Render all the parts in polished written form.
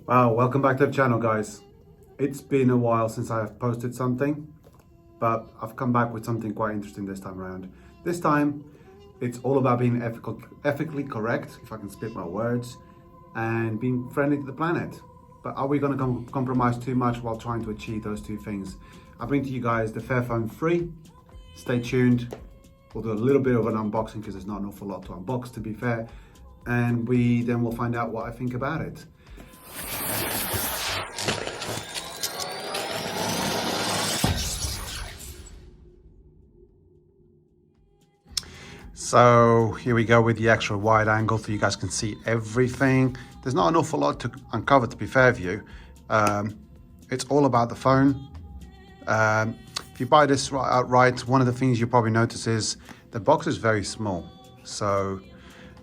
Wow, welcome back to the channel, guys. It's been a while since I have posted something, but I've come back with something quite interesting this time around. This time, it's all about being ethically correct, if I can spit my words, and being friendly to the planet. But are we going to compromise too much while trying to achieve those two things? I bring to you guys the Fairphone 3. Stay tuned. We'll do a little bit of an unboxing because there's not an awful lot to unbox, to be fair. And then we'll find out what I think about it. So here we go with the extra wide angle so you guys can see everything. There's not an awful lot to uncover, to be fair with you. It's all about the phone. If you buy this outright, one of the things you probably notice is the box is very small. So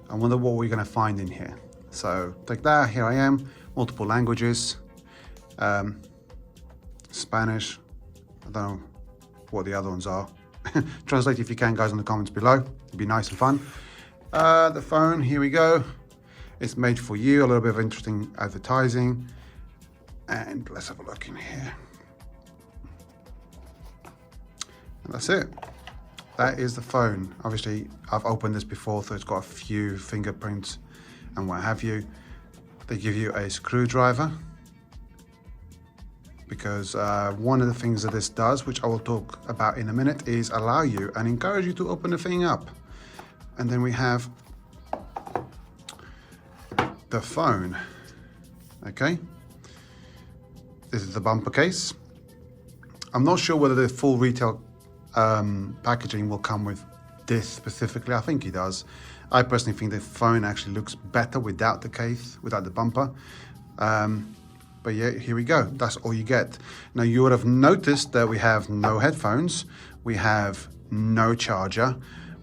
I wonder what we're going to find in here. So take that, here I am, multiple languages, Spanish, I don't know what the other ones are. Translate if you can, guys, in the comments below. It'd be nice and fun. The phone, here we go. It's made for you, a little bit of interesting advertising. And let's have a look in here. And that's it. That is the phone. Obviously, I've opened this before, so it's got a few fingerprints and what have you. They give you a screwdriver, because one of the things that this does, which I will talk about in a minute, is allow you and encourage you to open the thing up. And then we have the phone. Okay, this is the bumper case. I'm not sure whether the full retail packaging will come with this specifically. I think it does. I personally think the phone actually looks better without the case, without the bumper. But yeah, here we go. That's all you get. Now, you would have noticed that we have no headphones. We have no charger.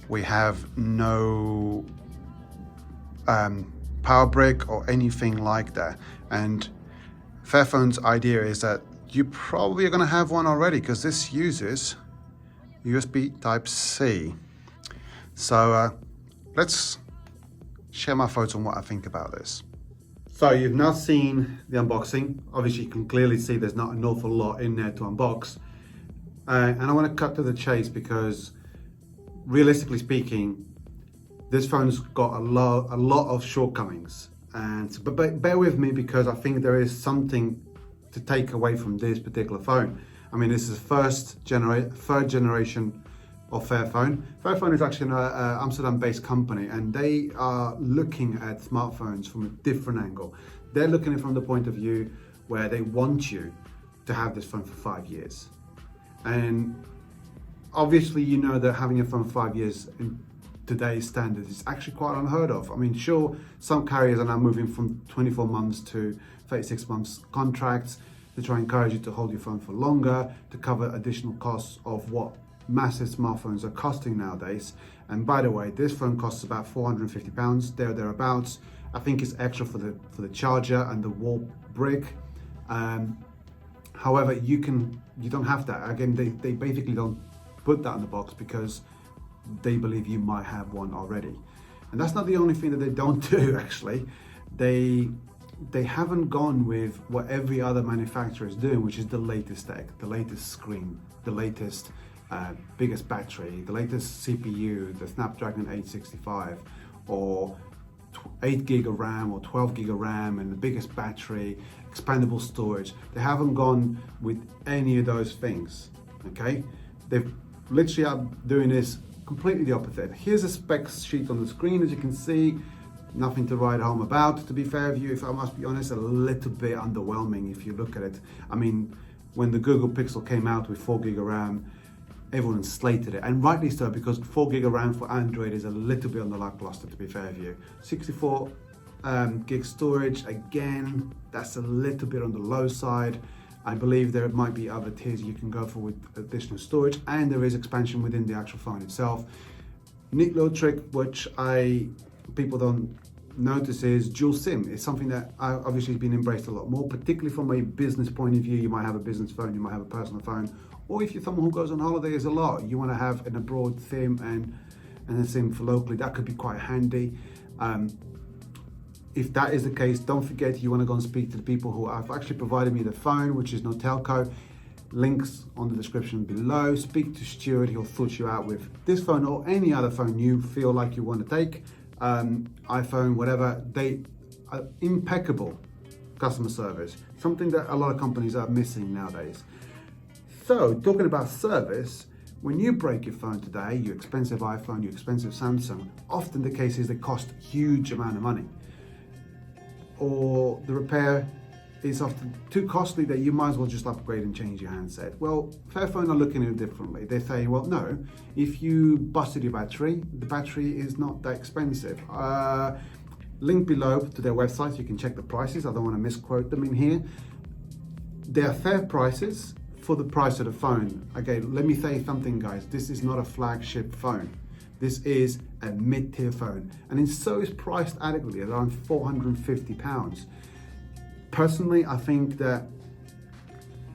We have no power brick or anything like that. And Fairphone's idea is that you probably are going to have one already, because this uses USB Type-C. So let's share my thoughts on what I think about this. So you've now seen the unboxing. Obviously you can clearly see there's not an awful lot in there to unbox. And I want to cut to the chase, because realistically speaking, this phone's got a lot of shortcomings. But bear with me, because I think there is something to take away from this particular phone. I mean, this is third generation of Fairphone. Fairphone is actually an Amsterdam-based company, and they are looking at smartphones from a different angle. They're looking at it from the point of view where they want you to have this phone for 5 years. And obviously, you know that having a phone for 5 years in today's standards is actually quite unheard of. I mean, sure, some carriers are now moving from 24 months to 36 months contracts to try and encourage you to hold your phone for longer, to cover additional costs of what massive smartphones are costing nowadays. And by the way, this phone costs about £450, thereabouts. I think it's extra for the charger and the wall brick. However, you don't have that. Again, they basically don't put that in the box because they believe you might have one already. And that's not the only thing that they don't do, actually. They haven't gone with what every other manufacturer is doing, which is the latest tech, the latest screen, the latest biggest battery, the latest CPU, the Snapdragon 865, or 8 gig of RAM or 12 gig of RAM, and the biggest battery, expandable storage. They haven't gone with any of those things, okay? They've literally are doing this completely the opposite. Here's a specs sheet on the screen, as you can see. Nothing to write home about, to be fair with you, if I must be honest. A little bit underwhelming if you look at it. I mean, when the Google Pixel came out with 4 gig of RAM, everyone slated it, and rightly so, because 4 gig of RAM for Android is a little bit on the lackluster, to be fair with you. 64 gig storage, again, that's a little bit on the low side. I believe there might be other tiers you can go for with additional storage, and there is expansion within the actual phone itself. Neat little trick, which people don't notice, is dual SIM. It's something that obviously has been embraced a lot more, particularly from a business point of view. You might have a business phone, you might have a personal phone, or if you're someone who goes on holidays a lot, you want to have an abroad SIM and a SIM for locally. That could be quite handy. if that is the case, don't forget you want to go and speak to the people who have actually provided me the phone, which is Notelco. Links on the description below. Speak to Stuart, he'll sort you out with this phone or any other phone you feel like you want to take. iPhone, whatever, they are impeccable customer service, something that a lot of companies are missing nowadays. So talking about service, when you break your phone today, your expensive iPhone, your expensive Samsung, often the case is they cost huge amount of money, or the repair is often too costly that you might as well just upgrade and change your handset. Well, Fairphone are looking at it differently. They say, well, no, if you busted your battery, the battery is not that expensive. Link below to their website so you can check the prices. I don't want to misquote them in here. They are fair prices for the price of the phone. Again, let me say something, guys. This is not a flagship phone. This is a mid-tier phone, and so is priced adequately at around £450. Personally, I think that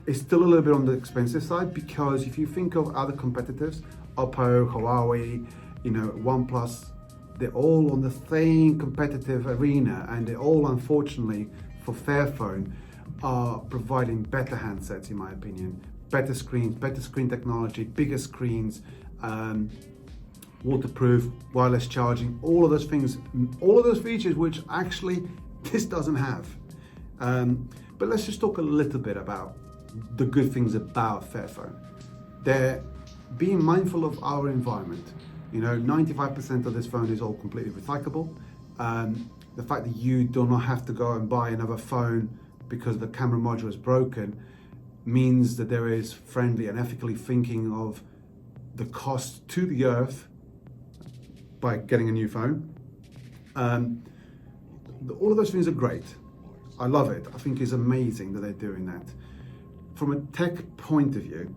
it's still a little bit on the expensive side, because if you think of other competitors, Oppo, Huawei, OnePlus, they're all on the same competitive arena, and they all, unfortunately, for Fairphone, are providing better handsets, in my opinion. Better screens, better screen technology, bigger screens, waterproof, wireless charging, all of those things, all of those features which actually this doesn't have. But let's just talk a little bit about the good things about Fairphone. They're being mindful of our environment. 95% of this phone is all completely recyclable. The fact that you do not have to go and buy another phone because the camera module is broken means that there is friendly and ethically thinking of the cost to the earth by getting a new phone. All of those things are great. I love it. I think it's amazing that they're doing that. From a tech point of view,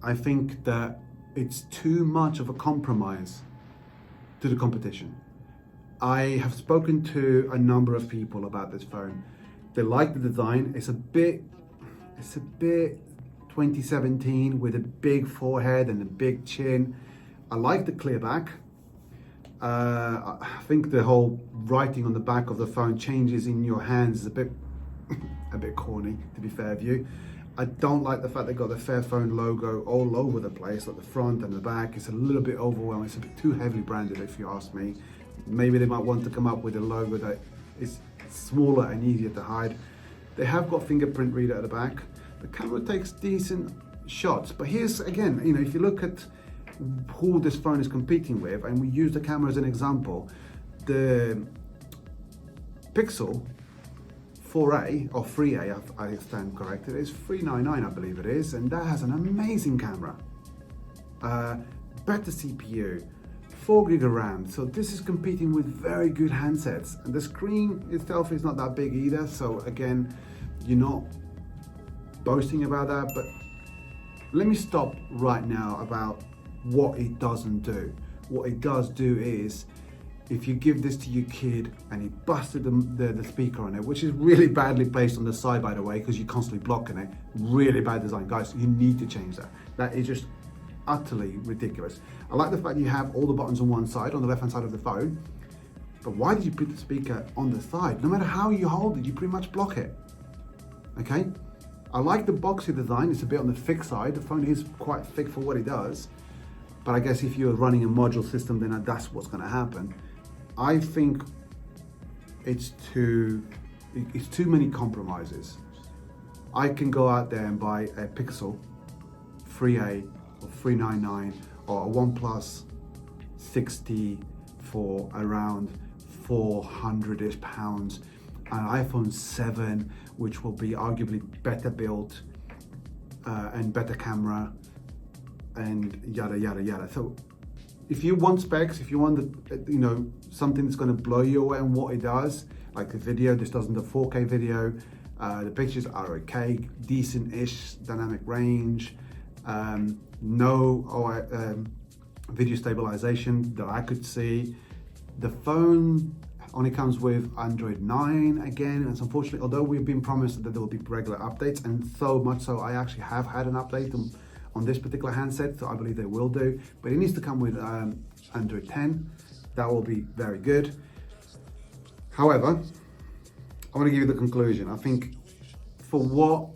I think that it's too much of a compromise to the competition. I have spoken to a number of people about this phone. They like the design. It's a bit 2017 with a big forehead and a big chin. I like the clear back. I think the whole writing on the back of the phone changes in your hands is a bit corny, to be fair with you. I don't like the fact they got the Fairphone logo all over the place, like the front and the back. It's a little bit overwhelming. It's a bit too heavily branded, if you ask me. Maybe they might want to come up with a logo that is smaller and easier to hide. They have got fingerprint reader at the back. The camera takes decent shots, but here's again, if you look at who this phone is competing with, and we use the camera as an example, the Pixel 4a or 3a, I stand corrected, it's 399, I believe it is, and that has an amazing camera, better CPU, 4 gig of RAM. So this is competing with very good handsets, and the screen itself is not that big either. So again, you're not boasting about that, but let me stop right now about what it doesn't do. What it does do is, if you give this to your kid and he busted the speaker on it, which is really badly placed on the side, by the way, because you're constantly blocking it, really bad design. Guys, you need to change that. That is just utterly ridiculous. I like the fact you have all the buttons on one side, on the left hand side of the phone, but why did you put the speaker on the side? No matter how you hold it, you pretty much block it. Okay? I like the boxy design. It's a bit on the thick side. The phone is quite thick for what it does, but I guess if you're running a module system, then that's what's going to happen. I think it's too many compromises. I can go out there and buy a Pixel 3a or 399 or a OnePlus 6T for around £400-ish, an iPhone 7, which will be arguably better built and better camera, and yada yada yada. So if you want specs, if you want something that's going to blow you away on what it does, like the video, this doesn't do 4K video, the pictures are okay, decent-ish dynamic range, no video stabilization that I could see. The phone only comes with Android 9 again, and unfortunately, although we've been promised that there will be regular updates, and so much so I actually have had an update on this particular handset, so I believe they will do, but it needs to come with Android 10. That will be very good. However, I want to give you the conclusion. I think for what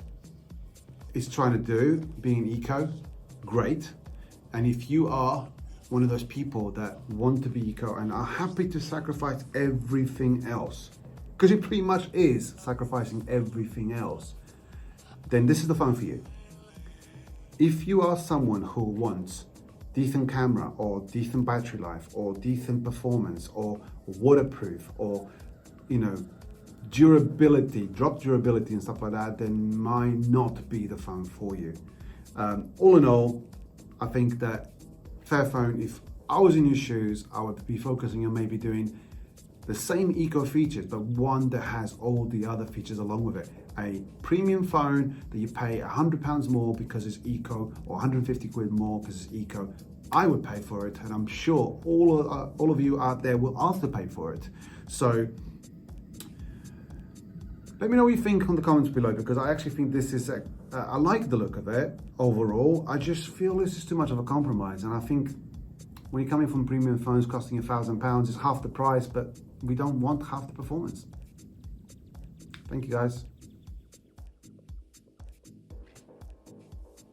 it's trying to do, being eco, great. And if you are one of those people that want to be eco and are happy to sacrifice everything else, because it pretty much is sacrificing everything else, then this is the phone for you. If you are someone who wants decent camera or decent battery life or decent performance or waterproof or, you know, durability, drop durability and stuff like that, then might not be the phone for you. All in all, I think that Fairphone, if I was in your shoes, I would be focusing on maybe doing the same eco features, but one that has all the other features along with it. A premium phone that you pay £100 more because it's eco, or 150 quid more because it's eco. I would pay for it, and I'm sure all of you out there will also pay for it. So let me know what you think on the comments below, because I actually think this is, I like the look of it overall. I just feel this is too much of a compromise. And I think when you're coming from premium phones costing £1,000, it's half the price, but we don't want half the performance. Thank you guys.